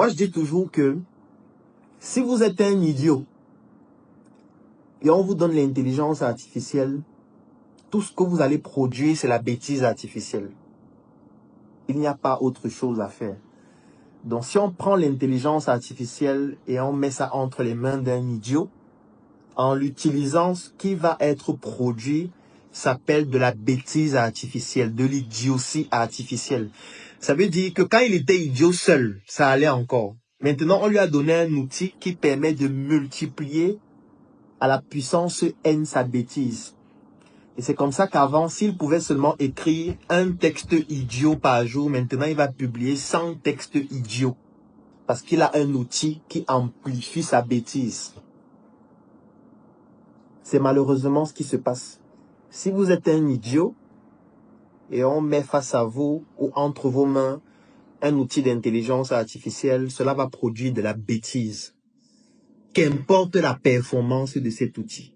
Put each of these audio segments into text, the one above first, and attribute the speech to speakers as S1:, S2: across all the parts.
S1: Moi, je dis toujours que si vous êtes un idiot et on vous donne l'intelligence artificielle, tout ce que vous allez produire, c'est la bêtise artificielle. Il n'y a pas autre chose à faire. Donc, si on prend l'intelligence artificielle et on met ça entre les mains d'un idiot, en l'utilisant, ce qui va être produit s'appelle de la bêtise artificielle, de l'idiotie artificielle. Ça veut dire que quand il était idiot seul, ça allait encore. Maintenant, on lui a donné un outil qui permet de multiplier à la puissance n sa bêtise. Et c'est comme ça qu'avant, s'il pouvait seulement écrire un texte idiot par jour, maintenant il va publier 100 textes idiots. Parce qu'il a un outil qui amplifie sa bêtise. C'est malheureusement ce qui se passe. Si vous êtes un idiot, et on met face à vous ou entre vos mains un outil d'intelligence artificielle, cela va produire de la bêtise. Qu'importe la performance de cet outil.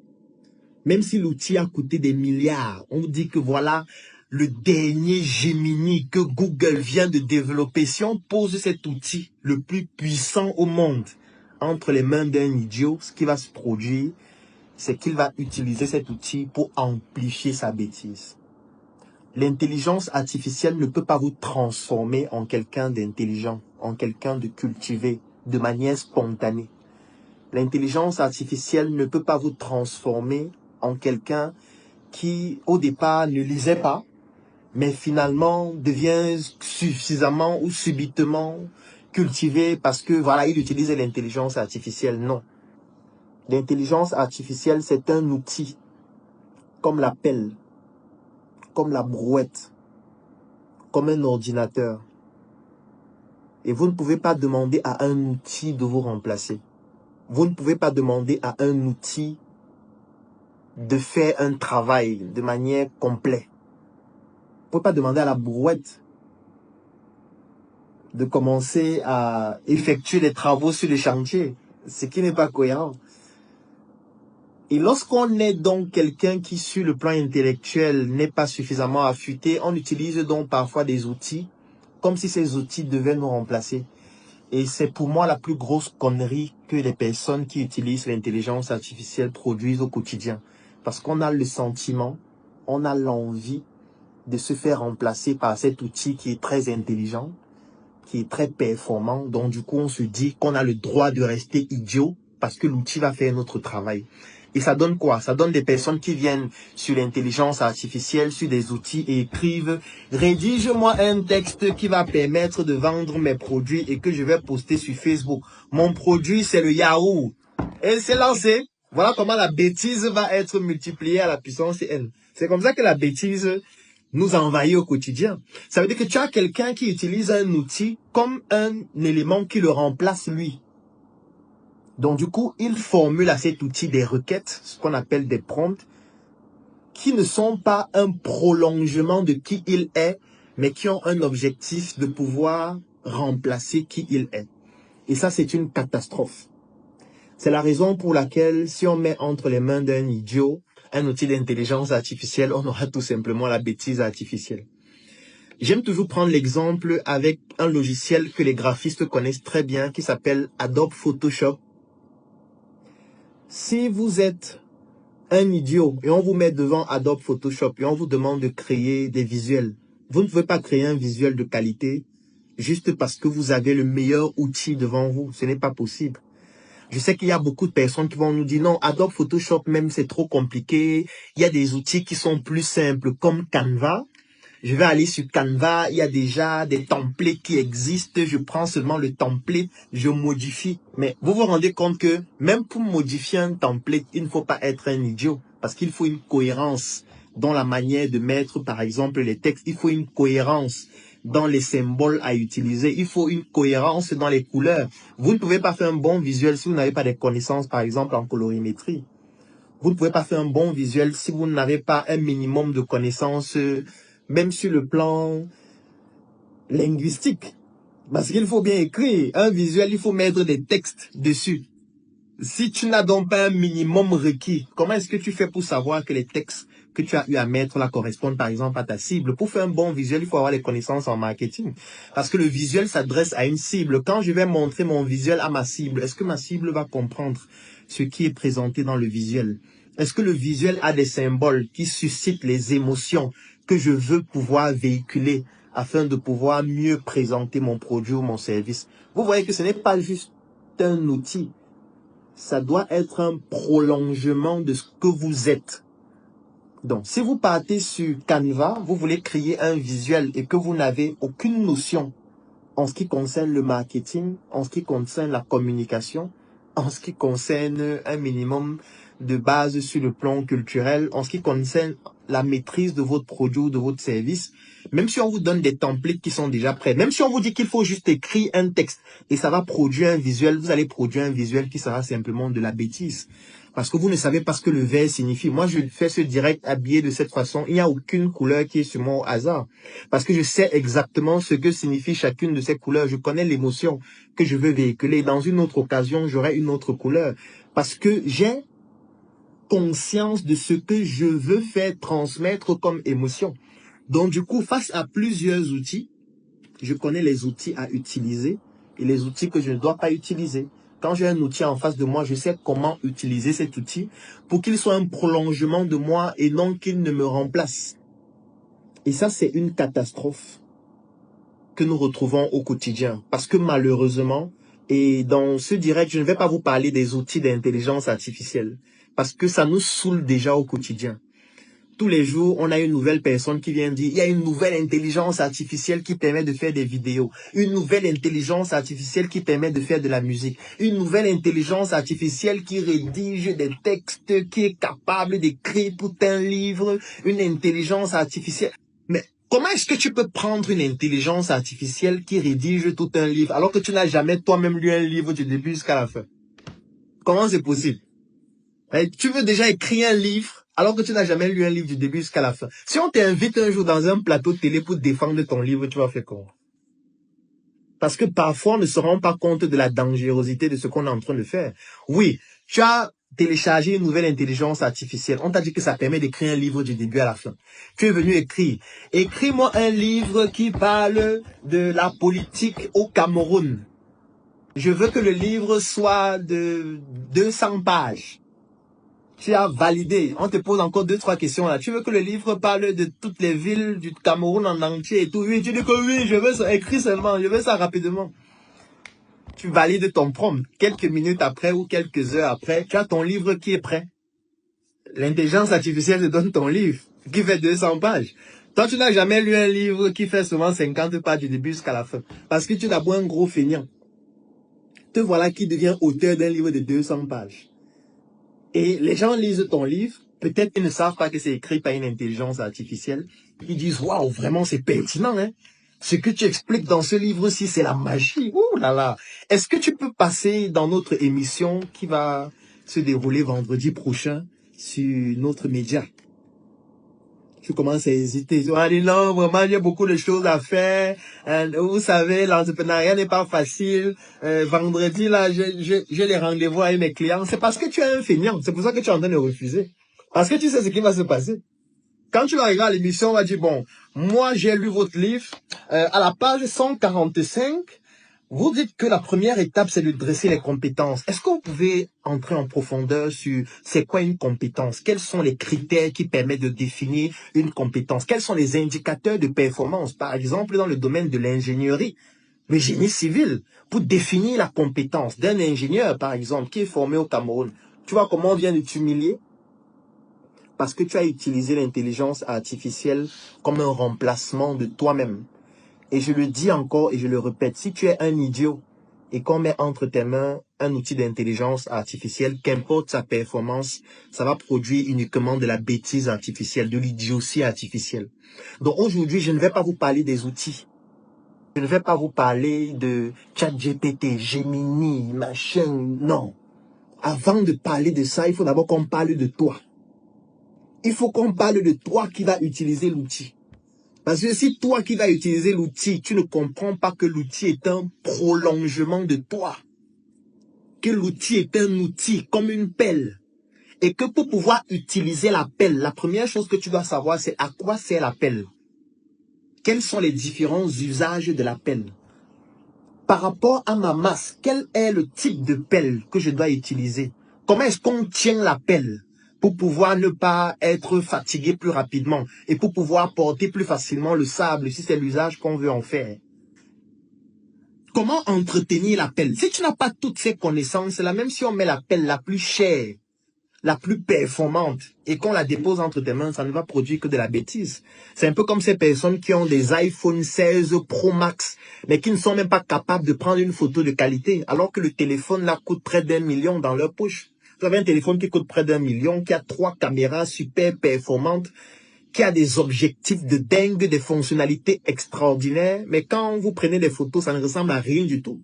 S1: Même si l'outil a coûté des milliards, on dit que voilà le dernier Gemini que Google vient de développer. Si on pose cet outil le plus puissant au monde entre les mains d'un idiot, ce qui va se produire, c'est qu'il va utiliser cet outil pour amplifier sa bêtise. L'intelligence artificielle ne peut pas vous transformer en quelqu'un d'intelligent, en quelqu'un de cultivé, de manière spontanée. L'intelligence artificielle ne peut pas vous transformer en quelqu'un qui, au départ, ne lisait pas, mais finalement devient suffisamment ou subitement cultivé parce que, voilà, il utilise l'intelligence artificielle. Non. L'intelligence artificielle, c'est un outil, comme la pelle, comme la brouette, comme un ordinateur. Et vous ne pouvez pas demander à un outil de vous remplacer. Vous ne pouvez pas demander à un outil de faire un travail de manière complète. Vous ne pouvez pas demander à la brouette de commencer à effectuer les travaux sur le chantier, ce qui n'est pas cohérent. Et lorsqu'on est donc quelqu'un qui, sur le plan intellectuel, n'est pas suffisamment affûté, on utilise donc parfois des outils, comme si ces outils devaient nous remplacer. Et c'est pour moi la plus grosse connerie que les personnes qui utilisent l'intelligence artificielle produisent au quotidien. Parce qu'on a le sentiment, on a l'envie de se faire remplacer par cet outil qui est très intelligent, qui est très performant. Donc du coup, on se dit qu'on a le droit de rester idiot parce que l'outil va faire notre travail. Et ça donne quoi? Ça donne des personnes qui viennent sur l'intelligence artificielle, sur des outils et écrivent « Rédige-moi un texte qui va permettre de vendre mes produits et que je vais poster sur Facebook. Mon produit, c'est le yaourt. » Et c'est lancé. Voilà comment la bêtise va être multipliée à la puissance n. C'est comme ça que la bêtise nous envahit au quotidien. Ça veut dire que tu as quelqu'un qui utilise un outil comme un élément qui le remplace lui. Donc du coup, il formule à cet outil des requêtes, ce qu'on appelle des prompts, qui ne sont pas un prolongement de qui il est, mais qui ont un objectif de pouvoir remplacer qui il est. Et ça, c'est une catastrophe. C'est la raison pour laquelle, si on met entre les mains d'un idiot un outil d'intelligence artificielle, on aura tout simplement la bêtise artificielle. J'aime toujours prendre l'exemple avec un logiciel que les graphistes connaissent très bien, qui s'appelle Adobe Photoshop. Si vous êtes un idiot et on vous met devant Adobe Photoshop et on vous demande de créer des visuels, vous ne pouvez pas créer un visuel de qualité juste parce que vous avez le meilleur outil devant vous. Ce n'est pas possible. Je sais qu'il y a beaucoup de personnes qui vont nous dire non, Adobe Photoshop même c'est trop compliqué. Il y a des outils qui sont plus simples comme Canva. Je vais aller sur Canva, il y a déjà des templates qui existent, je prends seulement le template, je modifie. Mais vous vous rendez compte que même pour modifier un template, il ne faut pas être un idiot, parce qu'il faut une cohérence dans la manière de mettre par exemple les textes, il faut une cohérence dans les symboles à utiliser, il faut une cohérence dans les couleurs. Vous ne pouvez pas faire un bon visuel si vous n'avez pas des connaissances par exemple en colorimétrie. Vous ne pouvez pas faire un bon visuel si vous n'avez pas un minimum de connaissances même sur le plan linguistique. Parce qu'il faut bien écrire. Un visuel, il faut mettre des textes dessus. Si tu n'as donc pas un minimum requis, comment est-ce que tu fais pour savoir que les textes que tu as eu à mettre là correspondent par exemple à ta cible. Pour faire un bon visuel, il faut avoir les connaissances en marketing. Parce que le visuel s'adresse à une cible. Quand je vais montrer mon visuel à ma cible, est-ce que ma cible va comprendre ce qui est présenté dans le visuel? Est-ce que le visuel a des symboles qui suscitent les émotions que je veux pouvoir véhiculer afin de pouvoir mieux présenter mon produit ou mon service? Vous voyez que ce n'est pas juste un outil. Ça doit être un prolongement de ce que vous êtes. Donc, si vous partez sur Canva, vous voulez créer un visuel et que vous n'avez aucune notion en ce qui concerne le marketing, en ce qui concerne la communication, en ce qui concerne un minimum de base sur le plan culturel, en ce qui concerne la maîtrise de votre produit ou de votre service, même si on vous donne des templates qui sont déjà prêts, même si on vous dit qu'il faut juste écrire un texte et ça va produire un visuel, vous allez produire un visuel qui sera simplement de la bêtise. Parce que vous ne savez pas ce que le vert signifie. Moi, je fais ce direct habillé de cette façon. Il n'y a aucune couleur qui est sur moi au hasard. Parce que je sais exactement ce que signifie chacune de ces couleurs. Je connais l'émotion que je veux véhiculer. Dans une autre occasion, j'aurai une autre couleur. Parce que j'ai conscience de ce que je veux faire transmettre comme émotion. Donc, du coup, face à plusieurs outils, je connais les outils à utiliser et les outils que je ne dois pas utiliser. Quand j'ai un outil en face de moi, je sais comment utiliser cet outil pour qu'il soit un prolongement de moi et non qu'il ne me remplace. Et ça, c'est une catastrophe que nous retrouvons au quotidien. Parce que malheureusement, et dans ce direct, je ne vais pas vous parler des outils d'intelligence artificielle. Parce que ça nous saoule déjà au quotidien. Tous les jours, on a une nouvelle personne qui vient dire, il y a une nouvelle intelligence artificielle qui permet de faire des vidéos, une nouvelle intelligence artificielle qui permet de faire de la musique, une nouvelle intelligence artificielle qui rédige des textes, qui est capable d'écrire tout un livre, une intelligence artificielle. Mais comment est-ce que tu peux prendre une intelligence artificielle qui rédige tout un livre alors que tu n'as jamais toi-même lu un livre du début jusqu'à la fin? Comment c'est possible? Tu veux déjà écrire un livre alors que tu n'as jamais lu un livre du début jusqu'à la fin. Si on t'invite un jour dans un plateau de télé pour défendre ton livre, tu vas faire quoi? Parce que parfois, on ne se rend pas compte de la dangerosité de ce qu'on est en train de faire. Oui, tu as téléchargé une nouvelle intelligence artificielle. On t'a dit que ça permet d'écrire un livre du début à la fin. Tu es venu écrire. Écris-moi un livre qui parle de la politique au Cameroun. Je veux que le livre soit de 200 pages. Tu as validé. On te pose encore 2-3 questions là. Tu veux que le livre parle de toutes les villes du Cameroun en entier et tout? Oui, tu dis que oui, je veux ça écrit seulement, je veux ça rapidement. Tu valides ton prompt. Quelques minutes après ou quelques heures après, tu as ton livre qui est prêt. L'intelligence artificielle te donne ton livre qui fait 200 pages. Toi, tu n'as jamais lu un livre qui fait souvent 50 pages du début jusqu'à la fin. Parce que tu es d'abord un gros feignant. Te voilà qui devient auteur d'un livre de 200 pages. Et les gens lisent ton livre, peut-être ils ne savent pas que c'est écrit par une intelligence artificielle. Ils disent, waouh, vraiment c'est pertinent, hein. Ce que tu expliques dans ce livre-ci, c'est la magie. Ouh là là. Est-ce que tu peux passer dans notre émission qui va se dérouler vendredi prochain sur notre média? Tu commences à hésiter. Tu vas dire, non, vraiment, il y a beaucoup de choses à faire. Vous savez, l'entrepreneuriat n'est pas facile. Vendredi, là, j'ai les rendez-vous avec mes clients. C'est parce que tu es un feignant. C'est pour ça que tu es en train de refuser. Parce que tu sais ce qui va se passer. Quand tu vas arriver à l'émission, on va dire, bon, moi, j'ai lu votre livre. À la page 145, vous dites que la première étape, c'est de dresser les compétences. Est-ce que vous pouvez entrer en profondeur sur c'est quoi une compétence? Quels sont les critères qui permettent de définir une compétence? Quels sont les indicateurs de performance? Par exemple, dans le domaine de l'ingénierie, le génie civil, pour définir la compétence d'un ingénieur, par exemple, qui est formé au Cameroun. Tu vois comment on vient de t'humilier? Parce que tu as utilisé l'intelligence artificielle comme un remplacement de toi-même. Et je le dis encore et je le répète, si tu es un idiot et qu'on met entre tes mains un outil d'intelligence artificielle, qu'importe sa performance, ça va produire uniquement de la bêtise artificielle, de l'idiotie artificielle. Donc aujourd'hui, je ne vais pas vous parler des outils. Je ne vais pas vous parler de ChatGPT, Gemini, machin, non. Avant de parler de ça, il faut d'abord qu'on parle de toi. Il faut qu'on parle de toi qui va utiliser l'outil. Parce que si toi qui vas utiliser l'outil, tu ne comprends pas que l'outil est un prolongement de toi. Que l'outil est un outil comme une pelle. Et que pour pouvoir utiliser l'appel, la première chose que tu dois savoir, c'est à quoi sert l'appel. Quels sont les différents usages de l'appel? Par rapport à ma masse, quel est le type de pelle que je dois utiliser? Comment est-ce qu'on tient l'appel pour pouvoir ne pas être fatigué plus rapidement et pour pouvoir porter plus facilement le sable si c'est l'usage qu'on veut en faire? Comment entretenir la pelle? Si tu n'as pas toutes ces connaissances, là, même si on met la pelle la plus chère, la plus performante, et qu'on la dépose entre tes mains, ça ne va produire que de la bêtise. C'est un peu comme ces personnes qui ont des iPhone 16 Pro Max, mais qui ne sont même pas capables de prendre une photo de qualité, alors que le téléphone là coûte près d'1 million dans leur poche. Vous avez un téléphone qui coûte près d'1 million, qui a 3 caméras super performantes, qui a des objectifs de dingue, des fonctionnalités extraordinaires, mais quand vous prenez des photos, ça ne ressemble à rien du tout.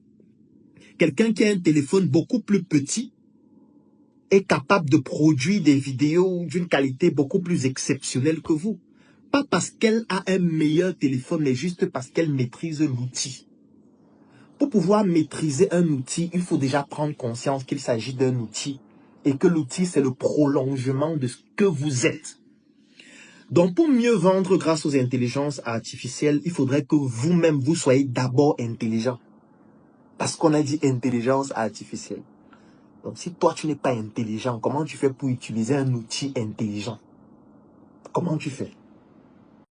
S1: Quelqu'un qui a un téléphone beaucoup plus petit est capable de produire des vidéos d'une qualité beaucoup plus exceptionnelle que vous. Pas parce qu'elle a un meilleur téléphone, mais juste parce qu'elle maîtrise l'outil. Pour pouvoir maîtriser un outil, il faut déjà prendre conscience qu'il s'agit d'un outil et que l'outil, c'est le prolongement de ce que vous êtes. Donc, pour mieux vendre grâce aux intelligences artificielles, il faudrait que vous-même, vous soyez d'abord intelligent. Parce qu'on a dit intelligence artificielle. Donc, si toi, tu n'es pas intelligent, comment tu fais pour utiliser un outil intelligent? Comment tu fais?